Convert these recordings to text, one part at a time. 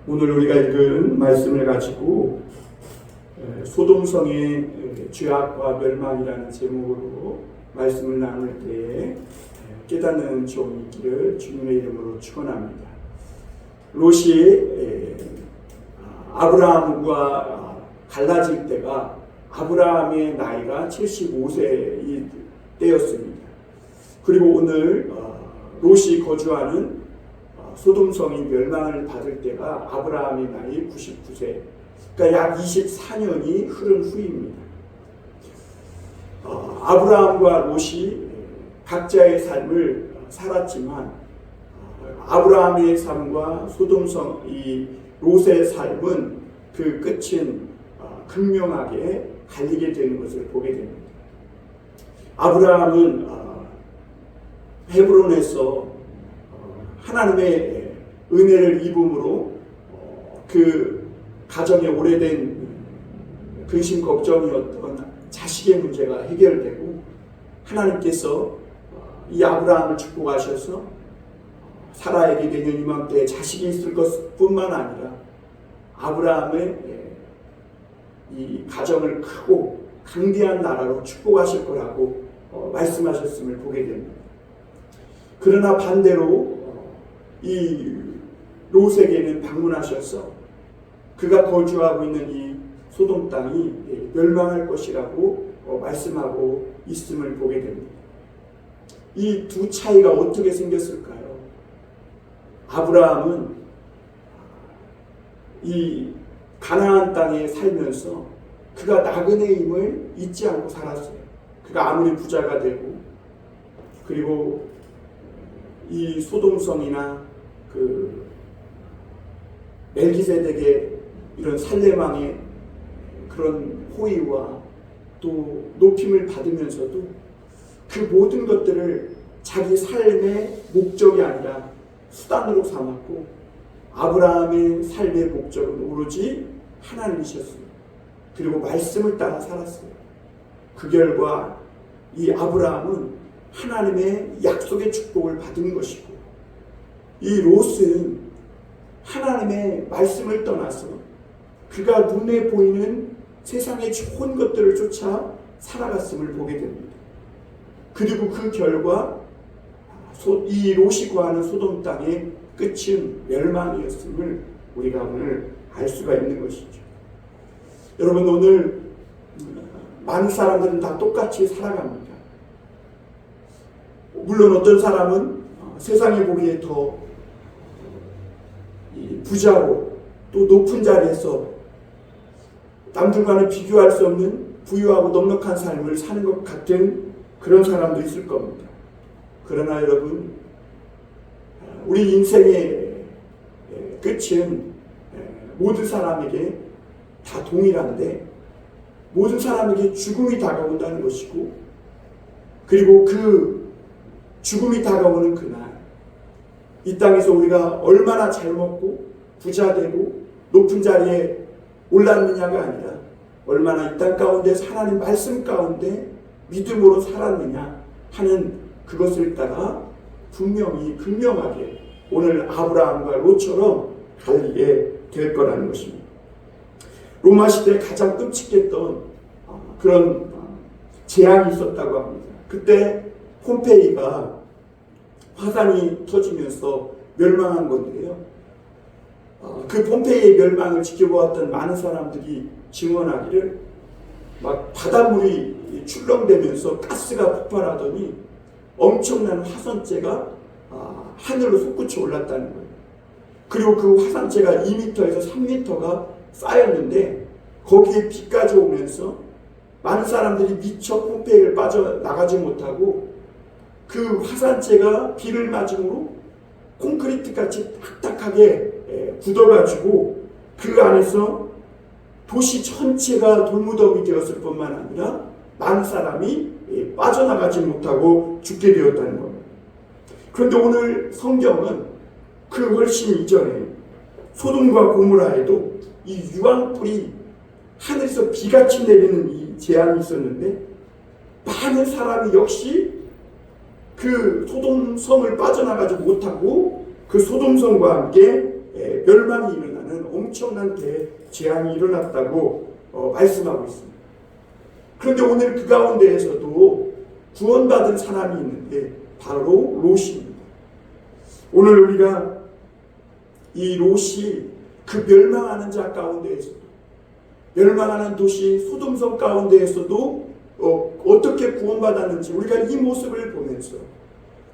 오늘 우리가 읽은 말씀을 가지고 소돔성의 죄악과 멸망이라는 제목으로 말씀을 나눌 때에 깨닫는 종이 있기를 주님의 이름으로 축원합니다. 롯이 아브라함과 갈라질 때가 아브라함의 나이가 75세이 때였습니다. 그리고 오늘 롯이 거주하는 소돔성이 멸망을 받을 때가 아브라함의 나이 99세, 그러니까 약 24년이 흐른 후입니다. 아브라함과 롯이 각자의 삶을 살았지만 아브라함의 삶과 소돔성 이 롯의 삶은 그 끝은 극명하게 갈리게 되는 것을 보게 됩니다. 아브라함은 헤브론에서 하나님의 은혜를 입음으로 그 가정에 오래된 근심 걱정이었던 자식의 문제가 해결되고 하나님께서 이 아브라함을 축복하셔서 사라에게 내년 이맘때에 자식이 있을 것뿐만 아니라 아브라함의 이 가정을 크고 강대한 나라로 축복하실 거라고 말씀하셨음을 보게 됩니다. 그러나 반대로 이 롯에게는 방문하셔서 그가 거주하고 있는 이 소돔 땅이 멸망할 것이라고 말씀하고 있음을 보게 됩니다. 이 두 차이가 어떻게 생겼을까요? 아브라함은 이 가나안 땅에 살면서 그가 나그네임을 잊지 않고 살았어요. 그가 아무리 부자가 되고 그리고 이 소돔성이나 그 멜기세덱의 이런 살레망의 그런 호의와 또 높임을 받으면서도 그 모든 것들을 자기 삶의 목적이 아니라 수단으로 삼았고 아브라함의 삶의 목적은 오로지 하나님이셨습니다. 그리고 말씀을 따라 살았어요. 그 결과 이 아브라함은 하나님의 약속의 축복을 받은 것이고 이 롯은 하나님의 말씀을 떠나서 그가 눈에 보이는 세상의 좋은 것들을 쫓아 살아갔음을 보게 됩니다. 그리고 그 결과 이 롯이 거하는 소돔 땅의 끝은 멸망이었음을 우리가 오늘 알 수가 있는 것이죠. 여러분, 오늘 많은 사람들은 다 똑같이 살아갑니다. 물론 어떤 사람은 세상에 보기에 더 부자고 또 높은 자리에서 남들과는 비교할 수 없는 부유하고 넉넉한 삶을 사는 것 같은 그런 사람도 있을 겁니다. 그러나 여러분, 우리 인생의 끝은 모든 사람에게 다 동일한데 모든 사람에게 죽음이 다가온다는 것이고 그리고 그 죽음이 다가오는 그날 이 땅에서 우리가 얼마나 잘 먹고 부자 되고 높은 자리에 올랐느냐가 아니라 얼마나 이 땅 가운데 하나님 말씀 가운데 믿음으로 살았느냐 하는 그것을 따라 분명히 극명하게 오늘 아브라함과 롯처럼 갈리게 될 거라는 것입니다. 로마 시대에 가장 끔찍했던 그런 재앙이 있었다고 합니다. 그때 폼페이가 화산이 터지면서 멸망한 건데요. 그 폼페이의 멸망을 지켜보았던 많은 사람들이 증언하기를 막 바닷물이 출렁대면서 가스가 폭발하더니 엄청난 화산재가 하늘로 솟구쳐 올랐다는 거예요. 그리고 그 화산재가 2m에서 3m가 쌓였는데 거기에 비까지 오면서 많은 사람들이 미처 폼페이를 빠져나가지 못하고 그 화산재가 비를 맞음으로 콘크리트같이 딱딱하게 굳어가지고 그 안에서 도시 전체가 돌무덤이 되었을 뿐만 아니라 많은 사람이 빠져나가지 못하고 죽게 되었다는 겁니다. 그런데 오늘 성경은 그 훨씬 이전에 소돔과 고모라에도 이 유황불이 하늘에서 비같이 내리는 이 재앙이 있었는데 많은 사람이 역시 그 소돔성을 빠져나가지 못하고 그 소돔성과 함께 멸망이 일어나는 엄청난 재앙이 일어났다고 말씀하고 있습니다. 그런데 오늘 그 가운데에서도 구원받은 사람이 있는데 바로 롯입니다. 오늘 우리가 이 롯이 그 멸망하는 자 가운데에서도, 멸망하는 도시 소돔성 가운데에서도 어떻게 구원받았는지 우리가 이 모습을 보면서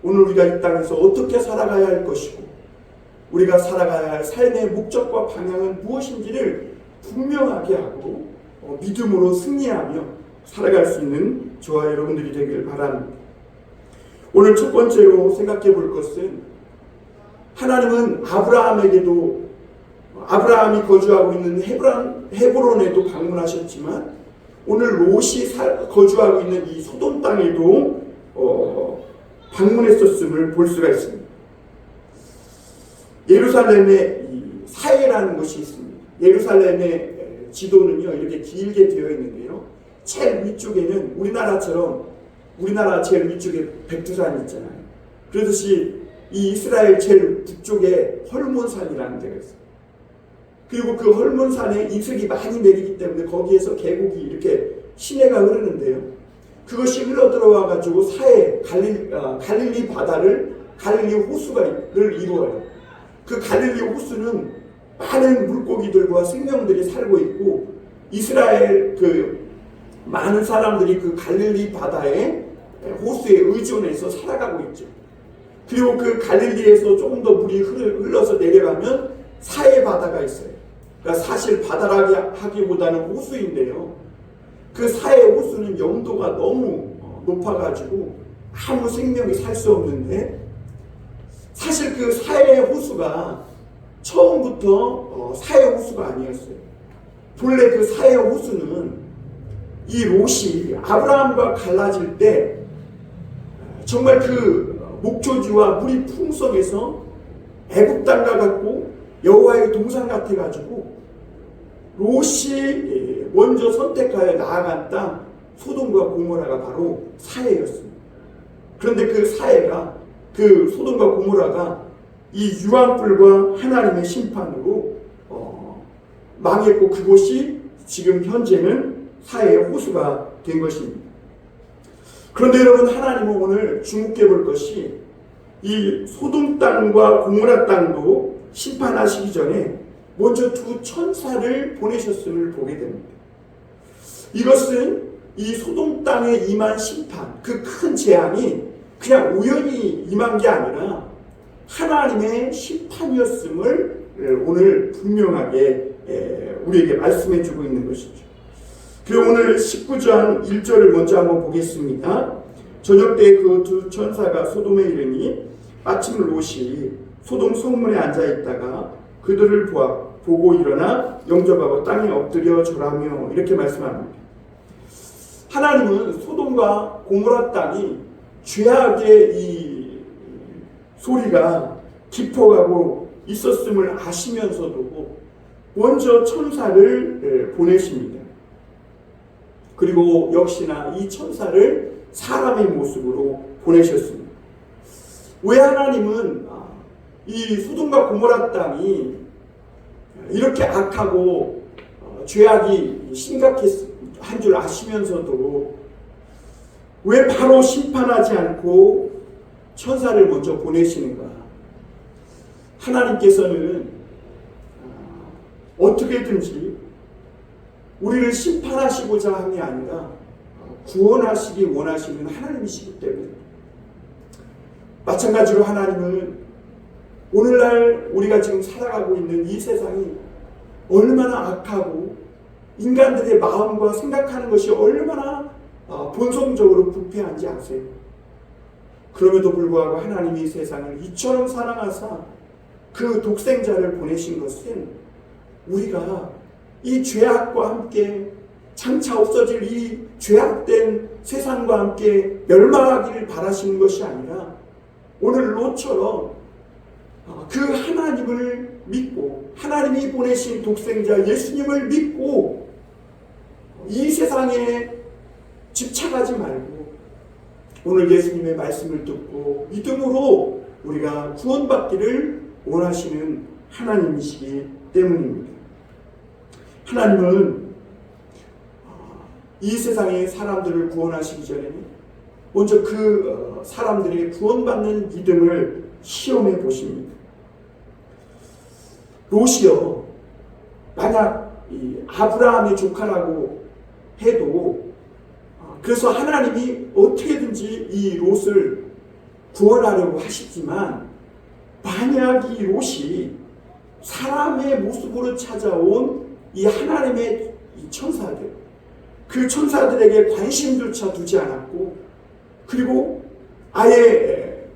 오늘 우리가 이 땅에서 어떻게 살아가야 할 것이고 우리가 살아가야 할 삶의 목적과 방향은 무엇인지를 분명하게 하고 믿음으로 승리하며 살아갈 수 있는 저와 여러분들이 되길 바랍니다. 오늘 첫 번째로 생각해 볼 것은 하나님은 아브라함이 거주하고 있는 헤브론에도 방문하셨지만 오늘 롯이 거주하고 있는 이 소돔 땅에도 방문했었음을 볼 수가 있습니다. 예루살렘에 사해라는 것이 있습니다. 예루살렘의 지도는요 이렇게 길게 되어 있는데요. 제일 위쪽에는 우리나라 제일 위쪽에 백두산이 있잖아요. 그러듯이 이 이스라엘 제일 북쪽에 헐몬산이라는 데가 있어요. 그리고 그 헐몬산에 이슬이 많이 내리기 때문에 거기에서 계곡이 이렇게 시내가 흐르는데요. 그것이 흘러 들어와 가지고 사해 갈릴리 바다를 갈릴리 호수를 이루어요. 그 갈릴리 호수는 많은 물고기들과 생명들이 살고 있고 이스라엘 많은 사람들이 그 갈릴리 바다의 호수에 의존해서 살아가고 있죠. 그리고 그 갈릴리에서 조금 더 물이 흘러서 내려가면 사해 바다가 있어요. 그러니까 사실 바다라기 하기보다는 호수인데요. 그 사해 호수는 영도가 너무 높아가지고 아무 생명이 살 수 없는데 사실 그 사해 호수가 처음부터 사해 호수가 아니었어요. 본래 그 사해 호수는 이 롯이 아브라함과 갈라질 때 정말 그 목초지와 물이 풍성해서 애굽 땅과 같고 여호와의 동산 같아가지고 롯이 먼저 선택하여 나아간 땅 소돔과 고모라가 바로 사해였습니다. 그런데 그 사해가 그 소돔과 고모라가 이 유황불과 하나님의 심판으로 망했고 그곳이 지금 현재는 사해의 호수가 된 것입니다. 그런데 여러분 하나님은 오늘 주목해 볼 것이 이 소돔 땅과 고모라 땅도 심판하시기 전에 먼저 두 천사를 보내셨음을 보게 됩니다. 이것은 이 소돔 땅에 임한 심판, 그 큰 재앙이 그냥 우연히 임한 게 아니라 하나님의 심판이었음을 오늘 분명하게 우리에게 말씀해 주고 있는 것이죠. 그리고 오늘 19장 1절을 먼저 한번 보겠습니다. 저녁 때 그 두 천사가 소돔에 이르니 마침 롯이 소돔 성문에 앉아있다가 그들을 보고 일어나 영접하고 땅에 엎드려 절하며 이렇게 말씀합니다. 하나님은 소돔과 고모라 땅이 죄악의 이 소리가 깊어가고 있었음을 아시면서도 먼저 천사를 보내십니다. 그리고 역시나 이 천사를 사람의 모습으로 보내셨습니다. 왜 하나님은 이 소돔과 고모라 땅이 이렇게 악하고 죄악이 심각한 줄 아시면서도 왜 바로 심판하지 않고 천사를 먼저 보내시는가? 하나님께서는 어떻게든지 우리를 심판하시고자 함이 아니라 구원하시기 원하시는 하나님이시기 때문에 마찬가지로 하나님은 오늘날 우리가 지금 살아가고 있는 이 세상이 얼마나 악하고 인간들의 마음과 생각하는 것이 얼마나 본성적으로 부패한지 아세요? 그럼에도 불구하고 하나님이 이 세상을 이처럼 사랑하사 그 독생자를 보내신 것은 우리가 이 죄악과 함께 장차 없어질 이 죄악된 세상과 함께 멸망하기를 바라시는 것이 아니라 오늘 롯처럼 그 하나님을 믿고 하나님이 보내신 독생자 예수님을 믿고 이 세상에 집착하지 말고 오늘 예수님의 말씀을 듣고 믿음으로 우리가 구원받기를 원하시는 하나님이시기 때문입니다. 하나님은 이 세상의 사람들을 구원하시기 전에 먼저 그 사람들에게 구원받는 믿음을 시험해 보십니다. 롯이요, 만약 이 아브라함의 조카라고 해도 그래서 하나님이 어떻게든지 이 롯을 구원하려고 하시지만 만약 이 롯이 사람의 모습으로 찾아온 이 하나님의 이 천사들, 그 천사들에게 관심조차 두지 않았고 그리고 아예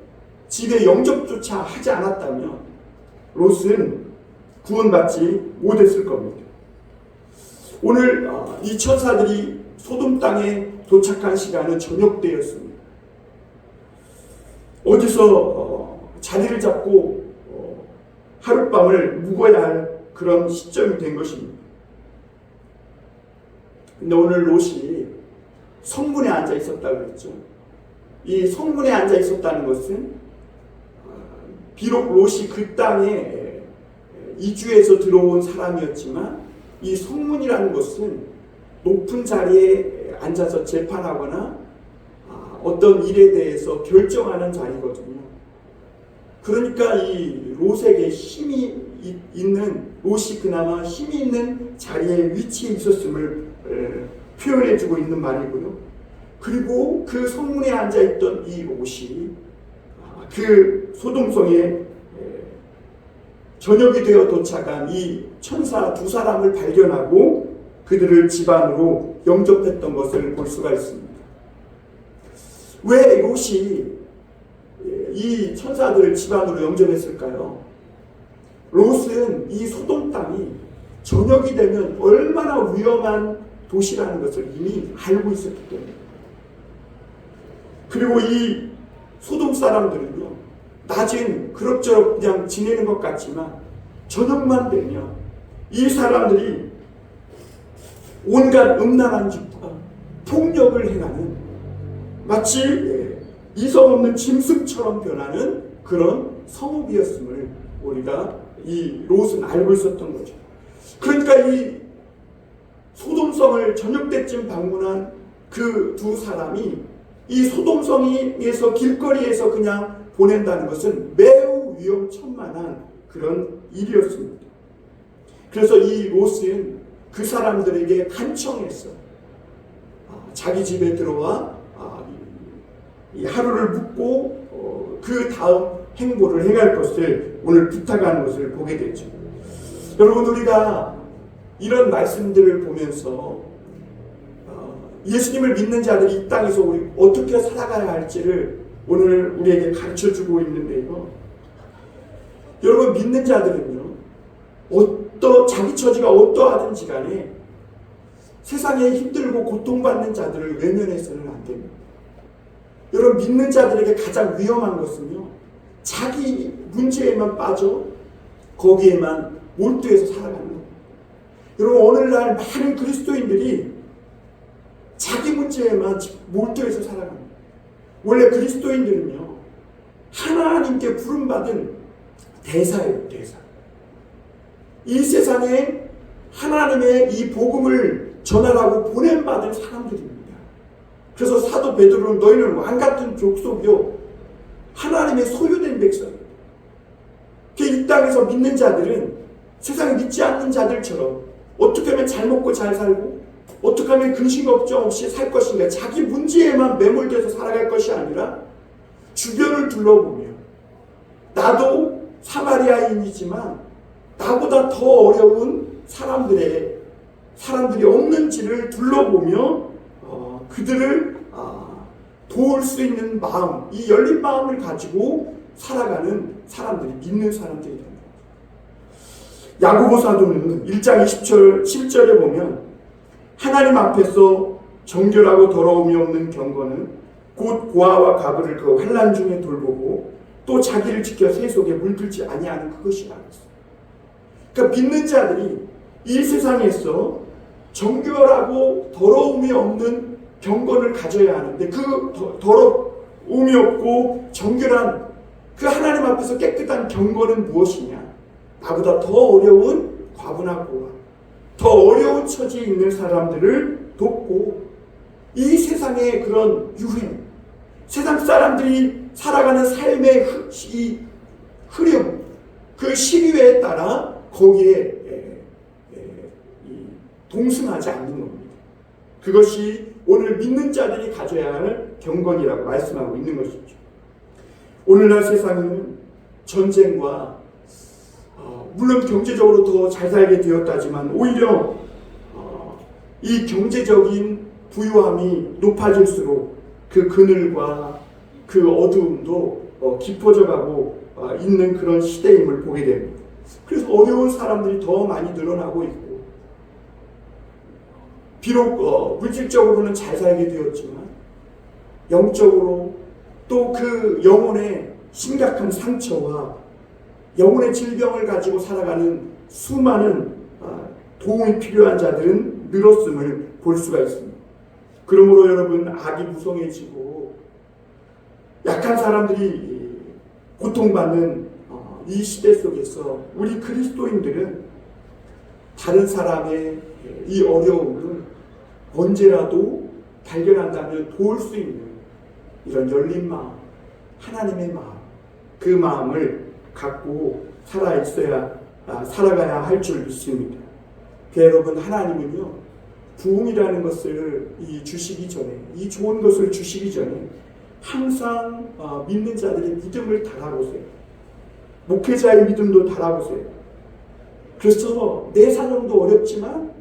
집에 영접조차 하지 않았다면 롯은 구원받지 못했을 겁니다. 오늘 이 천사들이 소돔 땅에 도착한 시간은 저녁 때였습니다. 어디서 자리를 잡고 하룻밤을 묵어야 할 그런 시점이 된 것입니다. 근데 오늘 롯이 성문에 앉아 있었다고 그랬죠. 이 성문에 앉아 있었다는 것은 비록 롯이 그 땅에 이주해서 들어온 사람이었지만 이 성문이라는 것은 높은 자리에 앉아서 재판하거나 어떤 일에 대해서 결정하는 자리거든요. 그러니까 이 롯에게 힘이 있는, 롯이 그나마 힘이 있는 자리에 위치해 있었음을 표현해주고 있는 말이고요. 그리고 그 성문에 앉아있던 이 롯이 그 소돔성에 저녁이 되어 도착한 이 천사 두 사람을 발견하고 그들을 집안으로 영접했던 것을 볼 수가 있습니다. 왜 롯이 이 천사들을 집안으로 영접했을까요? 롯은 이 소돔 땅이 저녁이 되면 얼마나 위험한 도시라는 것을 이미 알고 있었기 때문에, 그리고 이 소돔 사람들은요, 낮엔 그럭저럭 그냥 지내는 것 같지만 저녁만 되면 이 사람들이 온갖 음란한 짓과 폭력을 행하는, 마치 이성 없는 짐승처럼 변하는 그런 성읍이었음을 우리가 이 롯은 알고 있었던 거죠. 그러니까 이 소돔성을 저녁 때쯤 방문한 그 두 사람이 이 소돔성에서 길거리에서 그냥 보낸다는 것은 매우 위험천만한 그런 일이었습니다. 그래서 이 롯은 그 사람들에게 간청했어. 자기 집에 들어와 이 하루를 묵고 그 다음 행보를 행할 것을 오늘 부탁하는 것을 보게 되죠. 여러분, 우리가 이런 말씀들을 보면서 예수님을 믿는 자들이 이 땅에서 우리 어떻게 살아가야 할지를 오늘 우리에게 가르쳐주고 있는데요. 여러분, 믿는 자들은요, 자기 처지가 어떠하든지 간에 세상에 힘들고 고통받는 자들을 외면해서는 안 됩니다. 여러분, 믿는 자들에게 가장 위험한 것은요, 자기 문제에만 빠져 거기에만 몰두해서 살아가는 겁니다. 여러분, 오늘날 많은 그리스도인들이 자기 문제에만 몰두해서 살아갑니다. 원래 그리스도인들은요, 하나님께 부름받은 대사예요, 대사. 이 세상에 하나님의 이 복음을 전하라고 보냄받은 사람들입니다. 그래서 사도 베드로는 너희는 왕같은 족속이요 하나님의 소유된 백성입니다. 이 땅에서 믿는 자들은 세상에 믿지 않는 자들처럼 어떻게 하면 잘 먹고 잘 살고 어떻게 하면 근심 걱정 없이 살 것인가, 자기 문제에만 매몰돼서 살아갈 것이 아니라 주변을 둘러보며 나도 사마리아인이지만 나보다 더 어려운 사람들이 없는지를 둘러보며 그들을 도울 수 있는 마음, 이 열린 마음을 가지고 살아가는 사람들이, 믿는 사람들이다. 야고보 사도는 1장 10절에 보면 하나님 앞에서 정결하고 더러움이 없는 경건은 곧 고아와 가부를 그 환난 중에 돌보고 또 자기를 지켜 새 속에 물들지 아니하는 그것이라 했어요. 그러니까 믿는 자들이 이 세상에서 정결하고 더러움이 없는 경건을 가져야 하는데, 그 더러움이 없고 정결한 그 하나님 앞에서 깨끗한 경건은 무엇이냐? 나보다 더 어려운 과부나 고아, 더 어려운 처지에 있는 사람들을 돕고 이 세상의 그런 유행, 세상 사람들이 살아가는 삶의 이 흐름, 그 시류에 따라 거기에 동승하지 않는 겁니다. 그것이 오늘 믿는 자들이 가져야 할 경건이라고 말씀하고 있는 것이죠. 오늘날 세상은 전쟁과 물론 경제적으로 더 잘 살게 되었다지만 오히려 이 경제적인 부유함이 높아질수록 그 그늘과 그 어두움도 깊어져 가고 있는 그런 시대임을 보게 됩니다. 그래서 어려운 사람들이 더 많이 늘어나고 있고 비록 물질적으로는 잘 살게 되었지만 영적으로 또 그 영혼의 심각한 상처와 영혼의 질병을 가지고 살아가는 수많은 도움이 필요한 자들은 늘었음을 볼 수가 있습니다. 그러므로 여러분, 악이 무성해지고 약한 사람들이 고통받는 이 시대 속에서 우리 그리스도인들은 다른 사람의 이 어려움을 언제라도 발견한다면 도울 수 있는 이런 열린 마음, 하나님의 마음, 그 마음을 갖고 살아가야 할 줄 믿습니다. 여러분, 하나님은요, 부흥이라는 것을 주시기 전에, 이 좋은 것을 주시기 전에 항상 믿는 자들의 믿음을 달아보세요. 목회자의 믿음도 달아보세요. 그래서 내 사정도 어렵지만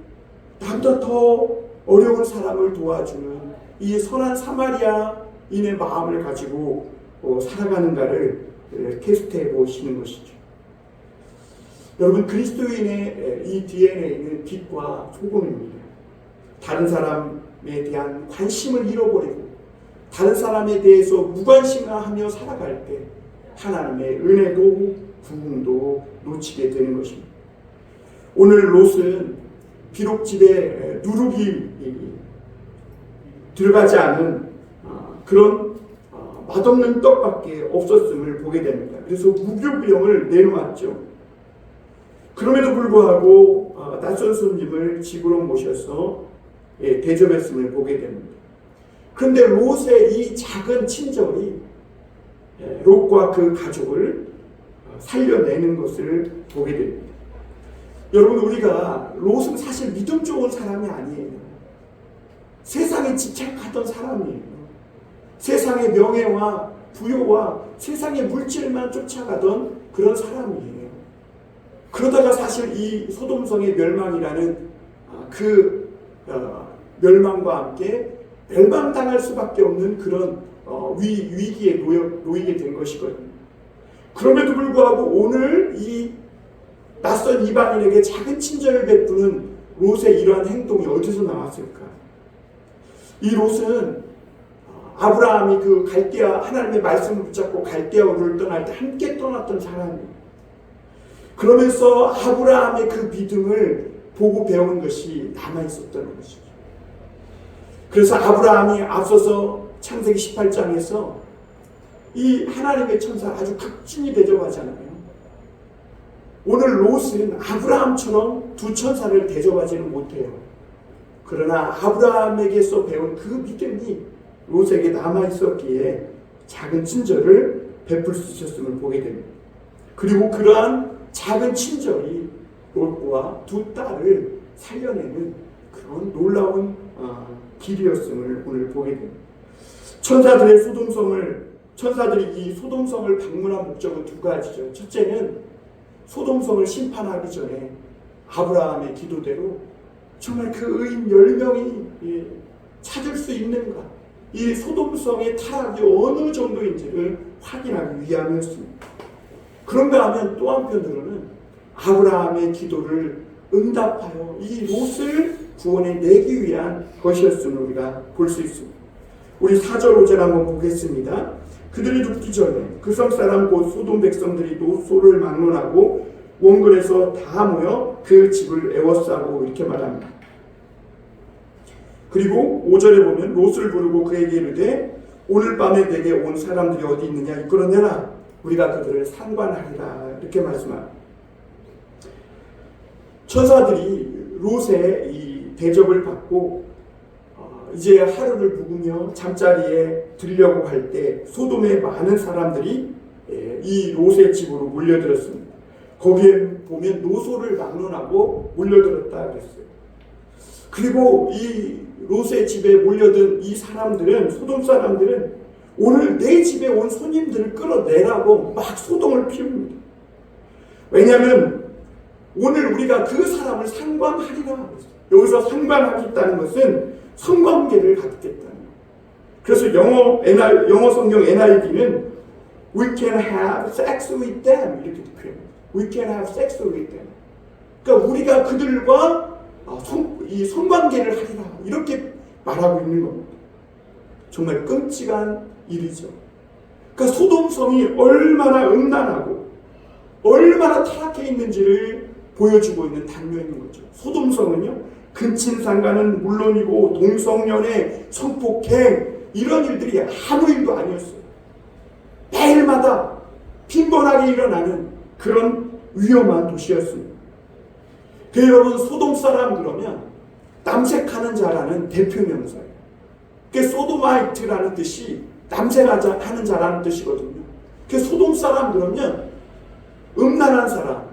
나보다 더 어려운 사람을 도와주는 이 선한 사마리아인의 마음을 가지고 살아가는가를 테스트해 보시는 것이죠. 여러분, 그리스도인의 이 DNA는 빛과 소금입니다. 다른 사람에 대한 관심을 잃어버리고 다른 사람에 대해서 무관심하며 살아갈 때 하나님의 은혜도 부흥도 놓치게 되는 것입니다. 오늘 롯은 비록 집에 누룩이 들어가지 않은 그런 맛없는 떡밖에 없었음을 보게 됩니다. 그래서 무교비용을 내놓았죠. 그럼에도 불구하고 낯선 손님을 집으로 모셔서 대접했음을 보게 됩니다. 그런데 롯의 이 작은 친절이 롯과 그 가족을 살려내는 것을 보게 됩니다. 여러분, 우리가 롯은 사실 믿음 좋은 사람이 아니에요. 세상에 집착하던 사람이에요. 세상의 명예와 부요와 세상의 물질만 쫓아가던 그런 사람이에요. 그러다가 사실 이 소돔성의 멸망이라는 그 멸망과 함께 멸망당할 수밖에 없는 그런 위기에 놓이게 된 것이거든요. 그럼에도 불구하고 오늘 이 낯선 이방인에게 작은 친절을 베푸는 롯의 이러한 행동이 어디서 나왔을까? 이 롯은 아브라함이 그 갈대아, 하나님의 말씀을 붙잡고 갈대아 우르를 떠날 때 함께 떠났던 사람이에요. 그러면서 아브라함의 그 믿음을 보고 배운 것이 남아있었던 것이죠. 그래서 아브라함이 앞서서 창세기 18장에서 이 하나님의 천사 아주 극진히 대접하잖아요. 오늘 롯은 아브라함처럼 두 천사를 대접하지는 못해요. 그러나 아브라함에게서 배운 그 믿음이 롯에게 남아있었기에 작은 친절을 베풀 수 있었음을 보게 됩니다. 그리고 그러한 작은 친절이 롯과 두 딸을 살려내는 그런 놀라운 길이었음을 오늘 보게 됩니다. 천사들이 이 소돔성을 방문한 목적은 두 가지죠. 첫째는 소돔성을 심판하기 전에 아브라함의 기도대로 정말 그 의인 10명이 찾을 수 있는가, 이 소돔성의 타락이 어느 정도인지를 확인하기 위함이었습니다. 그런가 하면 또 한편으로는 아브라함의 기도를 응답하여 이 롯을 구원해 내기 위한 것이었음을 우리가 볼 수 있습니다. 우리 4절 5절 한번 보겠습니다. 그들이 눕기 전에 그 성 사람 곧 소돔 백성들이 롯을 막론하고 원근에서 다 모여 그 집을 에워싸고 이렇게 말합니다. 그리고 5절에 보면 롯을 부르고 그에게 이르되 오늘 밤에 내게 온 사람들이 어디 있느냐 이끌어내라, 우리가 그들을 상관하리라, 이렇게 말씀합니다. 천사들이 롯의 이 대접을 받고 이제 하루를 묵으며 잠자리에 들려고 할 때 소돔의 많은 사람들이 이 롯의 집으로 몰려들었습니다. 거기에 보면 노소를 막론하고 몰려들었다 그랬어요. 그리고 이 롯의 집에 몰려든 이 사람들은, 소돔 사람들은 오늘 내 집에 온 손님들을 끌어내라고 막 소동을 피웁니다. 왜냐하면 오늘 우리가 그 사람을 상관하리라. 여기서 상관하겠다는 것은 성관계를 갖겠다는 거예요. 그래서 영어 성경 NIV는 We can have sex with them 이렇게 표현합니다. We can have sex with them. 그러니까 우리가 그들과 이 성관계를 하리라 이렇게 말하고 있는 겁니다. 정말 끔찍한 일이죠. 그러니까 소돔성이 얼마나 음란하고 얼마나 타락해 있는지를 보여주고 있는 단면인 거죠. 소돔성은요, 근친상간은 물론이고 동성연애, 성폭행 이런 일들이 아무 일도 아니었어요. 매일마다 빈번하게 일어나는 그런 위험한 도시였습니다. 그 여러분, 소돔 사람 그러면 남색하는 자라는 대표 명사예요. 그 소도마이트라는 뜻이 남색하는 자라는 뜻이거든요. 그 소돔 사람 그러면 음란한 사람,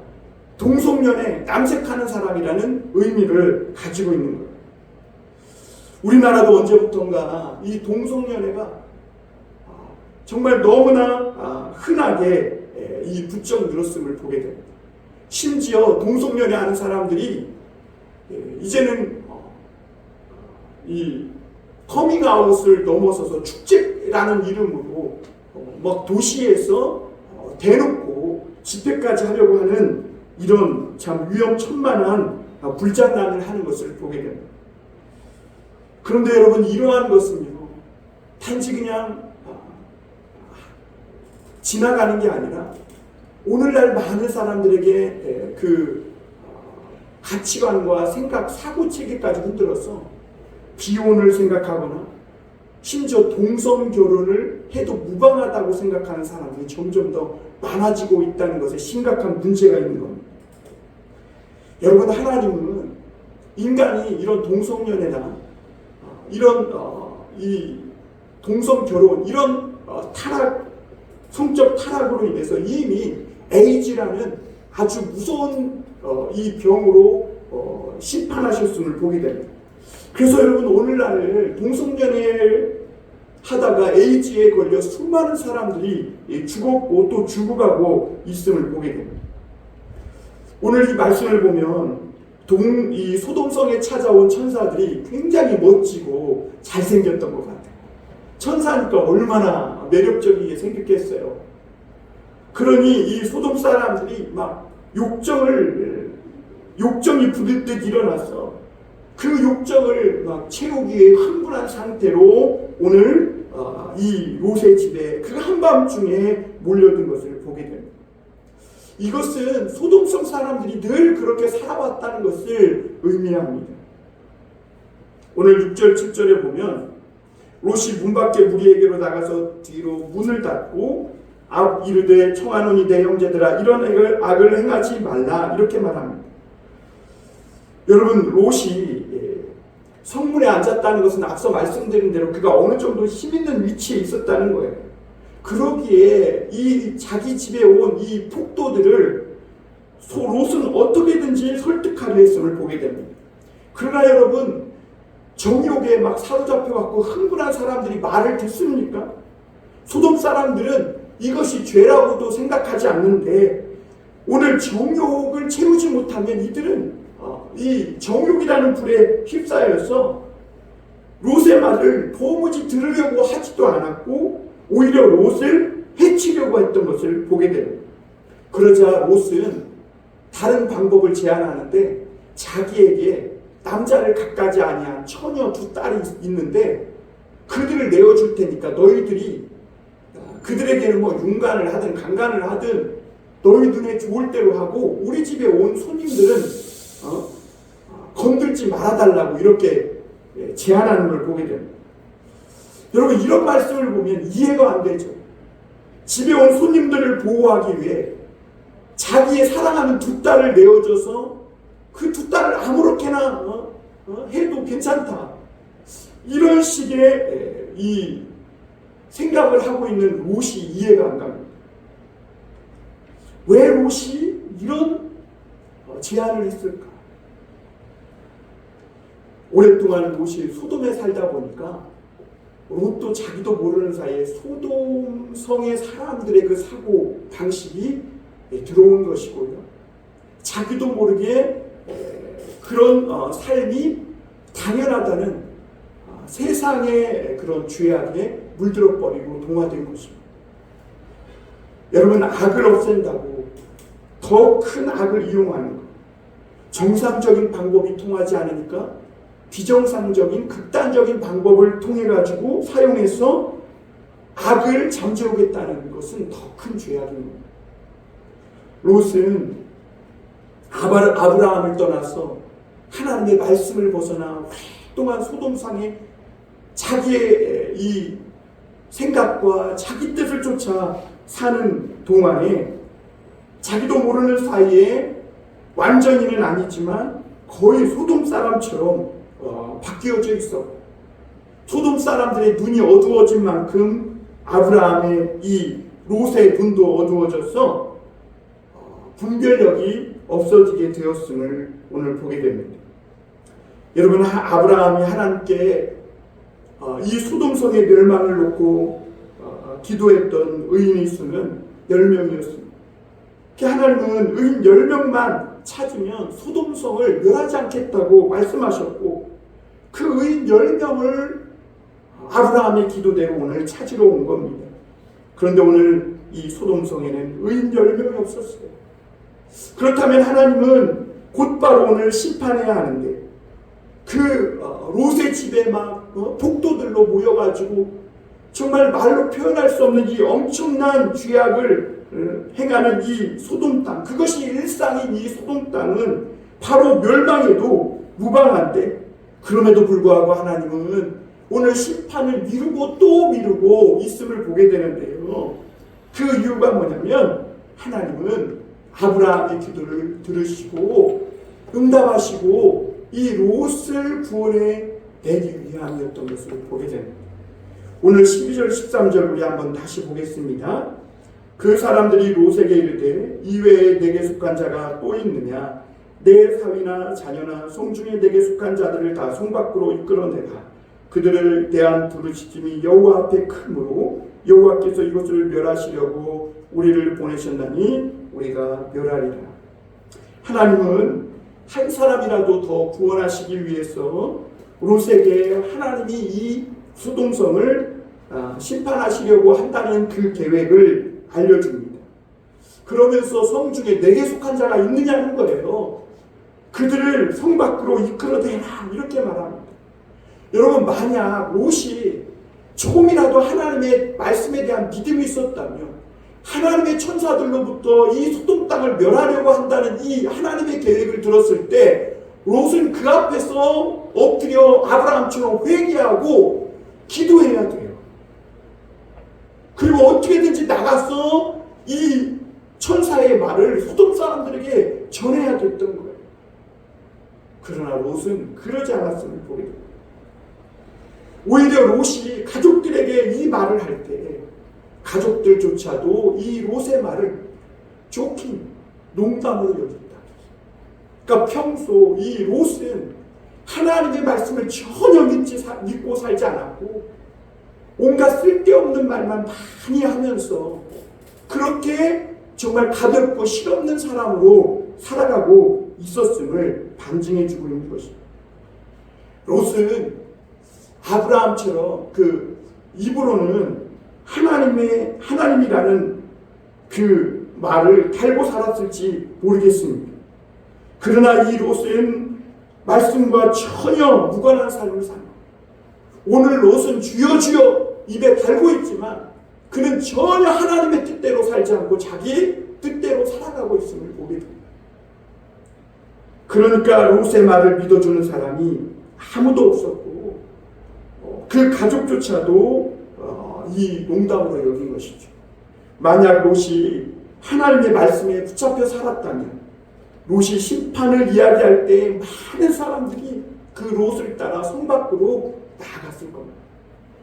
동성연애, 남색하는 사람이라는 의미를 가지고 있는 거예요. 우리나라도 언제부턴가 이 동성연애가 정말 너무나 흔하게 이 부쩍 늘었음을 보게 됩니다. 심지어 동성연애 하는 사람들이 이제는 이 커밍아웃을 넘어서서 축제라는 이름으로 막 도시에서 대놓고 집회까지 하려고 하는 이런 참 위험천만한 불장난을 하는 것을 보게 됩니다. 그런데 여러분, 이러한 것은요, 단지 그냥 지나가는 게 아니라 오늘날 많은 사람들에게 그 가치관과 생각, 사고체계까지 흔들어서 비혼을 생각하거나 심지어 동성결혼을 해도 무방하다고 생각하는 사람들이 점점 더 많아지고 있다는 것에 심각한 문제가 있는 겁니다. 여러분, 하나님은 인간이 이런 동성연애나 이런 이 동성결혼, 이런 타락, 성적 타락으로 인해서 이미 에이즈라는 아주 무서운 이 병으로 심판하셨음을 보게 됩니다. 그래서 여러분, 오늘날 동성연애를 하다가 에이즈에 걸려 수많은 사람들이 죽었고 또 죽어가고 있음을 보게 됩니다. 오늘 이 말씀을 보면 이 소돔성에 찾아온 천사들이 굉장히 멋지고 잘생겼던 것 같아요. 천사니까 얼마나 매력적이게 생겼겠어요. 그러니 이 소돔 사람들이 막 욕정이 부들듯 일어나서 그 욕정을 막 채우기 위해 흥분한 상태로 오늘 이 롯의 집에 그 한밤중에 몰려든 것을 보게 됩니다. 이것은 소돔성 사람들이 늘 그렇게 살아왔다는 것을 의미합니다. 오늘 6절 7절에 보면 롯이 문 밖에 무리에게로 나가서 뒤로 문을 닫고 이르되 청하노니 내 형제들아 이런 악을 행하지 말라 이렇게 말합니다. 여러분, 롯이 성문에 앉았다는 것은 앞서 말씀드린 대로 그가 어느 정도 힘 있는 위치에 있었다는 거예요. 그러기에 이 자기 집에 온 이 폭도들을 롯은 어떻게든지 설득하려 했음을 보게 됩니다. 그러나 여러분, 정욕에 막 사로잡혀갖고 흥분한 사람들이 말을 듣습니까? 소돔 사람들은 이것이 죄라고도 생각하지 않는데 오늘 정욕을 채우지 못하면 이들은 이 정욕이라는 불에 휩싸여서 롯의 말을 도무지 들으려고 하지도 않았고 오히려 롯을 해치려고 했던 것을 보게 됩니다. 그러자 롯은 다른 방법을 제안하는데 자기에게 남자를 갖가지 아니한 처녀 2딸이 있는데 그들을 내어줄 테니까 너희들이 그들에게는 뭐 윤간을 하든 강간을 하든 너희 눈에 좋을 대로 하고 우리 집에 온 손님들은 건들지 말아달라고 이렇게 제안하는 걸 보게 됩니다. 여러분, 이런 말씀을 보면 이해가 안 되죠. 집에 온 손님들을 보호하기 위해 자기의 사랑하는 2딸을 내어줘서 그 아무렇게나 해도 괜찮다. 이런 식의 이 생각을 하고 있는 롯이 이해가 안 갑니다. 왜 롯이 이런 제안을 했을까? 오랫동안 롯이 소돔에 살다 보니까 롯도 자기도 모르는 사이에 소돔 성의 사람들의 그 사고 방식이 들어온 것이고요. 자기도 모르게 그런 삶이 당연하다는 세상의 그런 죄악에 물들어 버리고 동화된 것입니다. 여러분, 악을 없앤다고 더 큰 악을 이용하는 것, 정상적인 방법이 통하지 않으니까 비정상적인 극단적인 방법을 통해 가지고 사용해서 악을 잠재우겠다는 것은 더 큰 죄악입니다. 롯은 아브라함을 떠나서 하나님의 말씀을 벗어나 오랫동안 소돔상에 자기의 이 생각과 자기 뜻을 쫓아 사는 동안에 자기도 모르는 사이에 완전히는 아니지만 거의 소돔 사람처럼 바뀌어져 있어. 소돔 사람들의 눈이 어두워진 만큼 아브라함의 이 롯의 눈도 어두워져서 분별력이 없어지게 되었음을 오늘 보게 됩니다. 여러분, 아브라함이 하나님께 이 소돔성의 멸망을 놓고 기도했던 의인의 수는 10명이었습니다. 하나님은 의인 10명만 찾으면 소돔성을 멸하지 않겠다고 말씀하셨고, 그 의인 10명을 아브라함의 기도대로 오늘 찾으러 온 겁니다. 그런데 오늘 이 소돔성에는 의인 10명이 없었어요. 그렇다면 하나님은 곧바로 오늘 심판해야 하는데, 그 롯의 집에 막 폭도들로 모여가지고 정말 말로 표현할 수 없는 이 엄청난 죄악을 행하는 이 소돔 땅, 그것이 일상인 이 소돔 땅은 바로 멸망에도 무방한데, 그럼에도 불구하고 하나님은 오늘 심판을 미루고 또 미루고 있음을 보게 되는데요. 그 이유가 뭐냐면 하나님은 아브라함의 기도를 들으시고 응답하시고 이 롯을 구원해 내기 위함이었던 것을 보게 됩니다. 오늘 12절 13절 우리 한번 다시 보겠습니다. 그 사람들이 롯에게 이르되 이외에 내게 속한 자가 또 있느냐? 내 사위나 자녀나 성중에 내게 속한 자들을 다 성 밖으로 이끌어내라. 그들을 대한 부르짖음이 여호와 앞에 크므로 여호와께서 이것을 멸하시려고 우리를 보내셨나니 우리가 멸하리라. 하나님은 한 사람이라도 더 구원하시기 위해서 롯에게 하나님이 이 소돔성을 심판하시려고 한다는 그 계획을 알려줍니다. 그러면서 성중에 내게 속한 자가 있느냐는 거예요. 그들을 성 밖으로 이끌어내라 이렇게 말합니다. 여러분, 만약 롯이 조금이라도 하나님의 말씀에 대한 믿음이 있었다면 하나님의 천사들로부터 이 소돔 땅을 멸하려고 한다는 이 하나님의 계획을 들었을 때 롯은 그 앞에서 엎드려 아브라함처럼 회개하고 기도해야 돼요. 그리고 어떻게든지 나가서 이 천사의 말을 소돔 사람들에게 전해야 됐던 거예요. 그러나 롯은 그러지 않았음을 보게 됩니다. 오히려 롯이 가족들에게 이 말을 할 때 가족들조차도 이 롯의 말을 좋긴 농담으로 여겼다. 그러니까 평소 이 롯은 하나님의 말씀을 전혀 믿고 살지 않았고 온갖 쓸데없는 말만 많이 하면서 그렇게 정말 가볍고 실없는 사람으로 살아가고 있었음을 반증해주고 있는 것입니다. 롯은 아브라함처럼 그 입으로는 하나님이라는 그 말을 달고 살았을지 모르겠습니다. 그러나 이 롯은 말씀과 전혀 무관한 삶을 삽니다. 오늘 롯은 주여 주여 입에 달고 있지만 그는 전혀 하나님의 뜻대로 살지 않고 자기 뜻대로 살아가고 있음을 보게 됩니다. 그러니까 롯의 말을 믿어주는 사람이 아무도 없었고 그 가족조차도 이 농담으로 여긴 것이죠. 만약 롯이 하나님의 말씀에 붙잡혀 살았다면 롯이 심판을 이야기할 때 많은 사람들이 그 롯을 따라 성 밖으로 나아갔을 겁니다.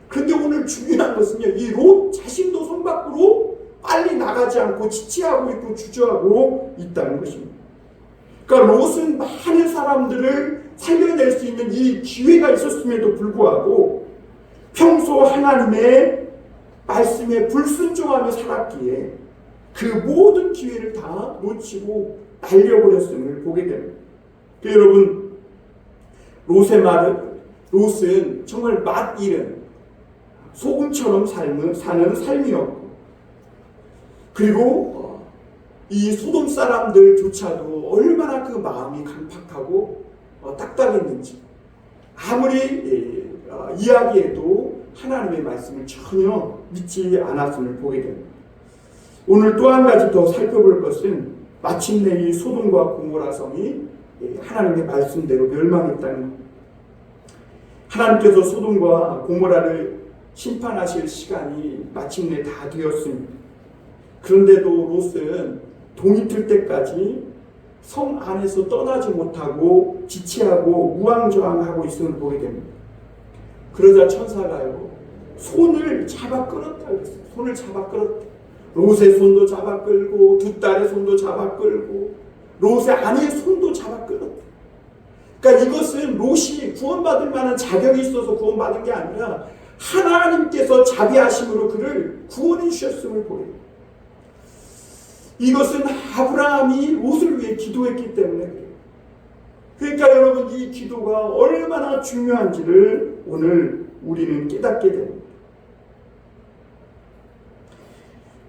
그런데 오늘 중요한 것은요, 이 롯 자신도 성 밖으로 빨리 나가지 않고 지체하고 있고 주저하고 있다는 것입니다. 그러니까 롯은 많은 사람들을 살려낼 수 있는 이 기회가 있었음에도 불구하고 평소 하나님의 말씀에 불순종하며 살았기에 그 모든 기회를 다 놓치고 날려버렸음을 보게 됩니다. 여러분, 롯은 정말 맛있는 소금처럼 사는 삶이었고, 그리고 이 소돔 사람들조차도 얼마나 그 마음이 강팍하고 딱딱했는지 아무리 이야기해도 하나님의 말씀을 전혀 믿지 않았음을 보게 됩니다. 오늘 또 한 가지 더 살펴볼 것은 마침내 이 소돔과 고모라 성이 하나님의 말씀대로 멸망했다는 겁니다. 하나님께서 소돔과 고모라를 심판하실 시간이 마침내 다 되었습니다. 그런데도 롯은 동이 틀 때까지 성 안에서 떠나지 못하고 지체하고 우왕좌왕하고 있음을 보게 됩니다. 그러자 천사가요, 손을 잡아 끌었다 그랬어요. 손을 잡아 끌었다. 롯의 손도 잡아 끌고 두 딸의 손도 잡아 끌고 롯의 아내의 손도 잡아 끌었다. 그러니까 이것은 롯이 구원받을 만한 자격이 있어서 구원받은 게 아니라 하나님께서 자비하심으로 그를 구원해 주셨음을 보여요. 이것은 아브라함이 롯을 위해 기도했기 때문에 그래요. 그러니까 여러분, 이 기도가 얼마나 중요한지를 오늘 우리는 깨닫게 됩니다.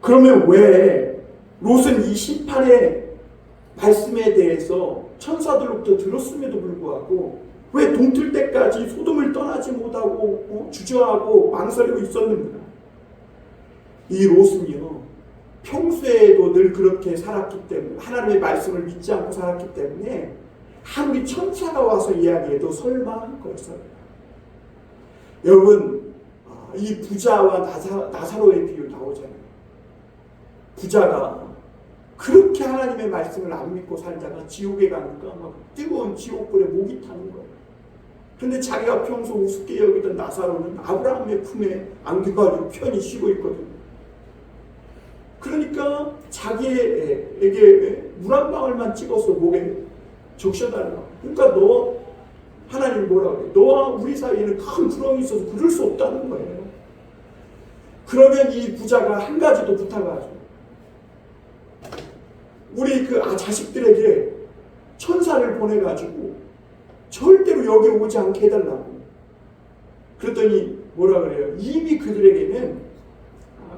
그러면 왜 롯은 이 심판의 말씀에 대해서 천사들로부터 들었음에도 불구하고 왜 동틀 때까지 소돔을 떠나지 못하고 주저하고 망설이고 있었는가? 이 롯은요, 평소에도 늘 그렇게 살았기 때문에, 하나님의 말씀을 믿지 않고 살았기 때문에 아무리 천사가 와서 이야기해도 설마 한 거였어요. 여러분, 이 부자와 나사로의 비유 나오잖아요. 부자가 그렇게 하나님의 말씀을 안 믿고 살다가 지옥에 가니까 막 뜨거운 지옥불에 목이 타는 거예요. 근데 자기가 평소 우습게 여기던 나사로는 아브라함의 품에 안겨가지고 편히 쉬고 있거든요. 그러니까 자기에게 물 한 방울만 찍어서 목에 적셔달라. 그러니까 하나님 뭐라고 해요? 너와 우리 사이에는 큰 구렁이 있어서 그럴 수 없다는 거예요. 그러면 이 부자가 한 가지 더 부탁하죠. 우리 자식들에게 천사를 보내가지고 절대로 여기 오지 않게 해달라고. 그랬더니 뭐라 그래요? 이미 그들에게는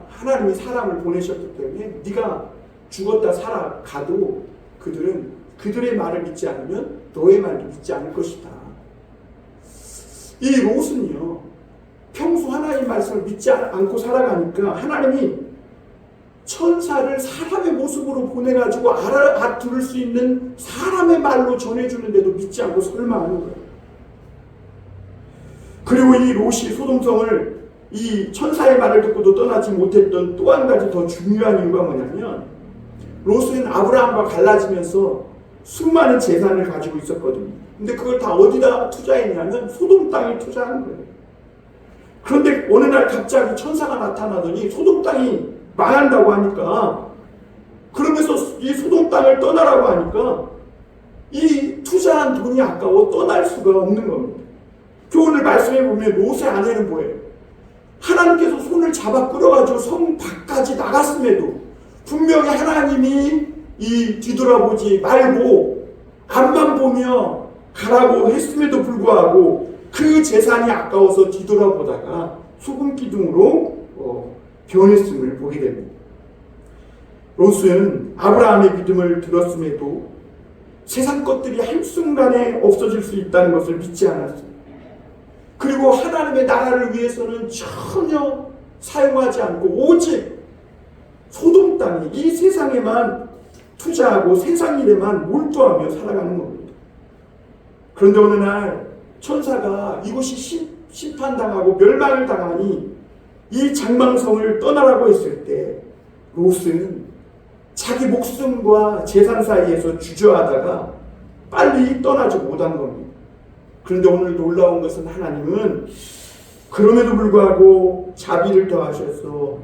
하나님이 사람을 보내셨기 때문에 네가 죽었다 살아가도 그들은 그들의 말을 믿지 않으면 너의 말도 믿지 않을 것이다. 이 롯은요, 평소 하나님의 말씀을 믿지 않고 살아가니까 하나님이 천사를 사람의 모습으로 보내가지고 알아들을 수 있는 사람의 말로 전해주는데도 믿지 않고 설마하는 거예요. 그리고 이 롯이 소돔성을 이 천사의 말을 듣고도 떠나지 못했던 또 한 가지 더 중요한 이유가 뭐냐면, 롯은 아브라함과 갈라지면서 수많은 재산을 가지고 있었거든요. 근데 그걸 다 어디다 투자했냐면 소돔 땅에 투자한 거예요. 그런데 어느 날 갑자기 천사가 나타나더니 소돔 땅이 망한다고 하니까, 그러면서 이 소돔 땅을 떠나라고 하니까 이 투자한 돈이 아까워 떠날 수가 없는 겁니다. 오늘 말씀해 보면 롯의 아내는 뭐예요? 하나님께서 손을 잡아 끌어가지고 성 밖까지 나갔음에도 분명히 하나님이 이 뒤돌아보지 말고 앞만 보며 가라고 했음에도 불구하고 그 재산이 아까워서 뒤돌아보다가 소금 기둥으로 변했음을 보게 됩니다. 롯은 아브라함의 믿음을 들었음에도 세상 것들이 한순간에 없어질 수 있다는 것을 믿지 않았습니다. 그리고 하나님의 나라를 위해서는 전혀 사용하지 않고 오직 소돔 땅에 이 세상에만 투자하고 세상 일에만 몰두하며 살아가는 겁니다. 그런데 어느 날 천사가 이곳이 심판당하고 멸망을 당하니 이 장망성을 떠나라고 했을 때 롯은 자기 목숨과 재산 사이에서 주저하다가 빨리 떠나지 못한 겁니다. 그런데 오늘 놀라운 것은 하나님은 그럼에도 불구하고 자비를 더하셔서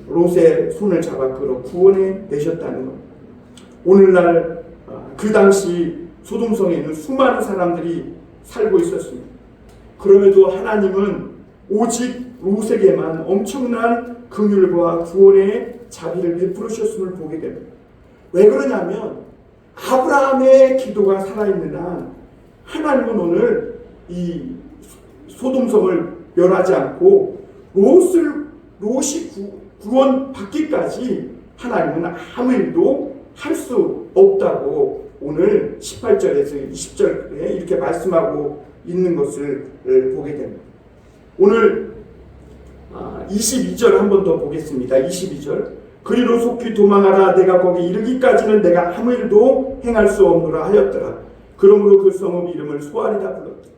롯의 손을 잡아 끌어 구원해 내셨다는 겁니다. 오늘날 그 당시 소돔성에는 수많은 사람들이 살고 있었습니다. 그럼에도 하나님은 오직 롯에게만 엄청난 긍휼과 구원의 자비를 베풀으셨음을 보게 됩니다. 왜 그러냐면 아브라함의 기도가 살아있는 한 하나님은 오늘 이 소돔성을 멸하지 않고 롯이 구원받기까지 하나님은 아무 일도 할 수 없다고 오늘 18절에서 20절에 이렇게 말씀하고 있는 것을 보게 됩니다. 오늘 22절 한 번 더 보겠습니다. 22절. 그리로 속히 도망하라. 내가 거기 이르기까지는 내가 아무 일도 행할 수 없노라 하였더라. 그러므로 그 성읍 이름을 소알이라 불렀다.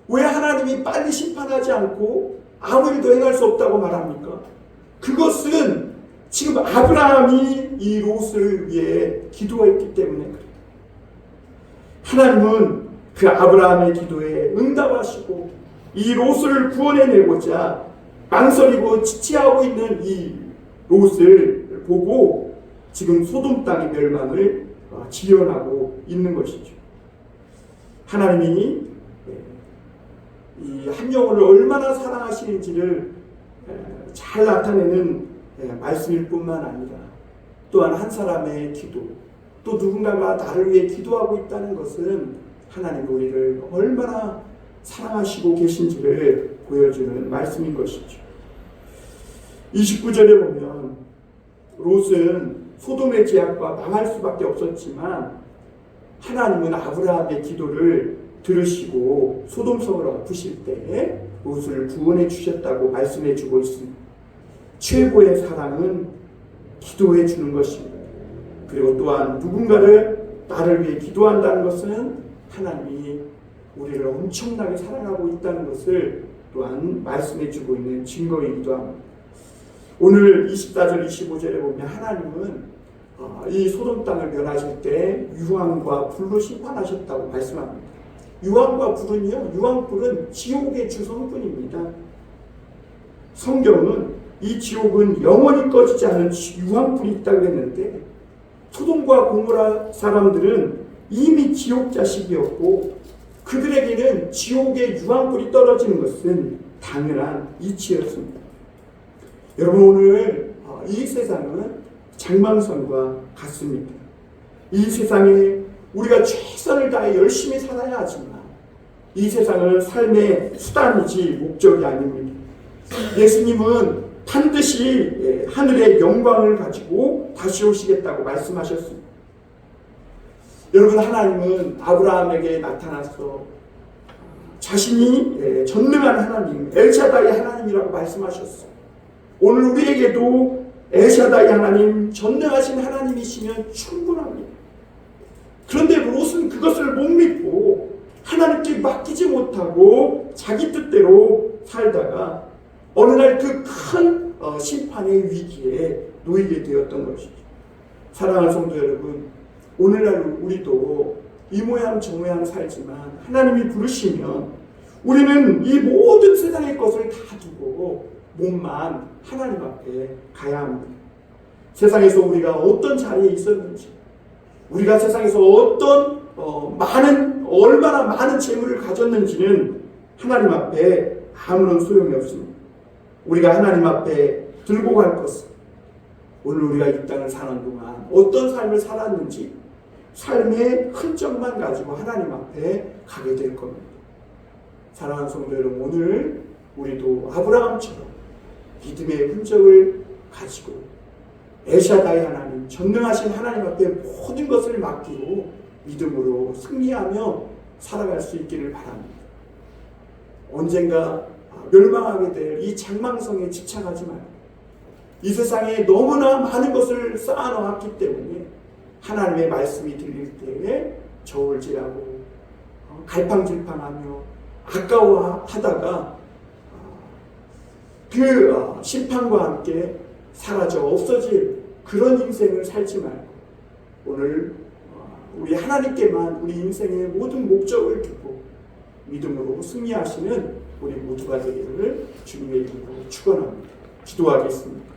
왜 하나님이 빨리 심판하지 않고 아무 일도 행할 수 없다고 말합니까? 그것은 지금 아브라함이 이 롯을 위해 기도했기 때문에 그래요. 하나님은 그 아브라함의 기도에 응답하시고 이 롯을 구원해내고자 망설이고 지체하고 있는 이 롯을 보고 지금 소돔 땅의 멸망을 지연하고 있는 것이죠. 하나님이 이 한 영혼을 얼마나 사랑하시는지를 잘 나타내는 말씀일 뿐만 아니라 또한 한 사람의 기도, 또 누군가가 나를 위해 기도하고 있다는 것은 하나님 우리를 얼마나 사랑하시고 계신지를 보여주는 말씀인 것이죠. 29절에 보면 롯은 소돔의 제약과 망할 수밖에 없었지만 하나님은 아브라함의 기도를 들으시고 소돔성을 엎으실 때 롯을 구원해 주셨다고 말씀해 주고 있습니다. 최고의 사랑은 기도해 주는 것입니다. 그리고 또한 누군가를 나를 위해 기도한다는 것은 하나님이 우리를 엄청나게 사랑하고 있다는 것을 또한 말씀해 주고 있는 증거이기도 합니다. 오늘 24절 25절에 보면 하나님은 이 소돔 땅을 멸하실 때 유황과 불로 심판하셨다고 말씀합니다. 유황과 불은요, 유황불은 지옥의 주성분입니다. 성경은 이 지옥은 영원히 꺼지지 않은 유황불이 있다고 했는데 소돔과 고모라 사람들은 이미 지옥 자식이었고 그들에게는 지옥의 유황불이 떨어지는 것은 당연한 이치였습니다. 여러분 오늘 이 세상은 장망선과 같습니다. 이 세상에 우리가 최선을 다해 열심히 살아야 하지만 이 세상은 삶의 수단이지 목적이 아닙니다. 예수님은 반드시 하늘의 영광을 가지고 다시 오시겠다고 말씀하셨습니다. 여러분 하나님은 아브라함에게 나타나서 자신이 전능한 하나님, 엘샤다이 하나님이라고 말씀하셨어요. 오늘 우리에게도 엘샤다이 하나님, 전능하신 하나님이시면 충분합니다. 그런데 롯은 그것을 못 믿고 하나님께 맡기지 못하고 자기 뜻대로 살다가 어느 날 그 큰 심판의 위기에 놓이게 되었던 것이죠. 사랑하는 성도 여러분, 오늘날 우리도 이 모양 저 모양 살지만 하나님이 부르시면 우리는 이 모든 세상의 것을 다 두고 몸만 하나님 앞에 가야 합니다. 세상에서 우리가 어떤 자리에 있었는지, 우리가 세상에서 어떤 얼마나 많은 재물을 가졌는지는 하나님 앞에 아무런 소용이 없습니다. 우리가 하나님 앞에 들고 갈 것은 오늘 우리가 이 땅을 사는 동안 어떤 삶을 살았는지 삶의 흔적만 가지고 하나님 앞에 가게 될 겁니다. 사랑하는 성도 여러분, 오늘 우리도 아브라함처럼 믿음의 흔적을 가지고 엘샤다이 하나님, 전능하신 하나님 앞에 모든 것을 맡기고 믿음으로 승리하며 살아갈 수 있기를 바랍니다. 언젠가 멸망하게 될 이 장망성에 집착하지 말고 이 세상에 너무나 많은 것을 쌓아놓았기 때문에 하나님의 말씀이 들릴 때에 저울질하고 갈팡질팡하며 아까워하다가 그 심판과 함께 사라져 없어질 그런 인생을 살지 말고 오늘 우리 하나님께만 우리 인생의 모든 목적을 두고 믿음으로 승리하시는 우리 모두가 되기를 주님의 이름으로 축원합니다. 기도하겠습니다.